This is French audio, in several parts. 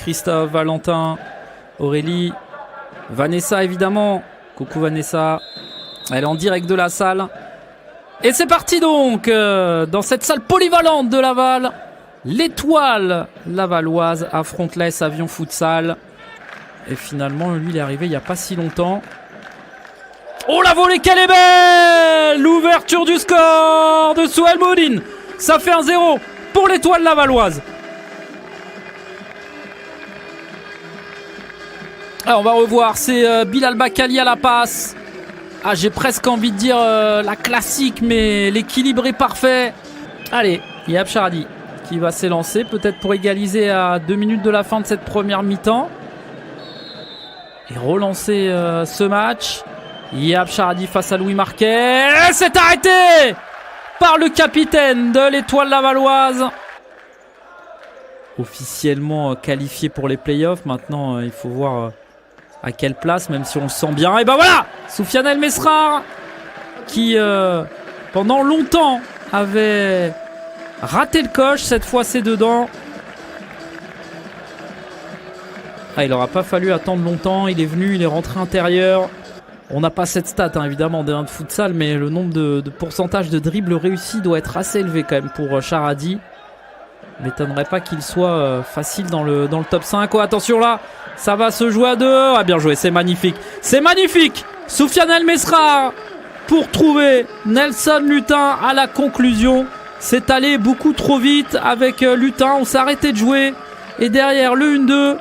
Christophe, Valentin, Aurélie, Vanessa évidemment. Coucou Vanessa. Elle est en direct de la salle. Et c'est parti donc dans cette salle polyvalente de Laval. L'Étoile lavalloise affronte l'AS Avion Futsal. Et finalement, lui, il est arrivé il n'y a pas si longtemps. Oh, la volée, qu'elle est belle! L'ouverture du score de Souel Moudine. Ça fait 1-0 pour l'Étoile lavalloise. Alors, on va revoir. C'est Bilal Bakali à la passe. Ah, j'ai presque envie de dire la classique, mais l'équilibre est parfait. Allez, Yab Charadi qui va s'élancer, peut-être pour égaliser à 2 minutes de la fin de cette première mi-temps. Et relancer ce match. Yab Charadi face à Louis Marquet. C'est arrêté par le capitaine de l'Étoile lavalloise. Officiellement qualifié pour les playoffs. Maintenant, il faut voir à quelle place, même si on le sent bien. Et ben voilà, Soufiane El Mesrar qui pendant longtemps avait raté le coche. Cette fois c'est dedans. Ah, il n'aura pas fallu attendre longtemps. Il est venu, il est rentré intérieur. On n'a pas cette stat évidemment des 1 de futsal, mais le nombre de pourcentage de dribbles réussis doit être assez élevé quand même pour Charadi. M'étonnerait pas qu'il soit facile dans le top 5. Oh, attention là, ça va se jouer à 2. Ah, bien joué, c'est magnifique. C'est magnifique. Soufiane El Mesrar pour trouver Nelson Lutin à la conclusion. C'est allé beaucoup trop vite avec Lutin. On s'est arrêté de jouer. Et derrière le 1-2,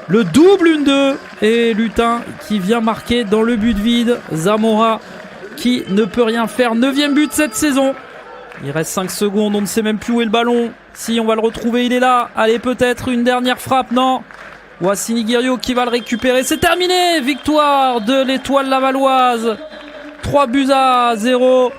le double 1-2. Et Lutin qui vient marquer dans le but vide. Zamora qui ne peut rien faire. 9e but cette saison. Il reste 5 secondes, on ne sait même plus où est le ballon. Si, on va le retrouver, il est là. Allez, peut-être une dernière frappe, non. Wassini Guirio qui va le récupérer. C'est terminé. Victoire de l'Étoile lavalloise. 3-0.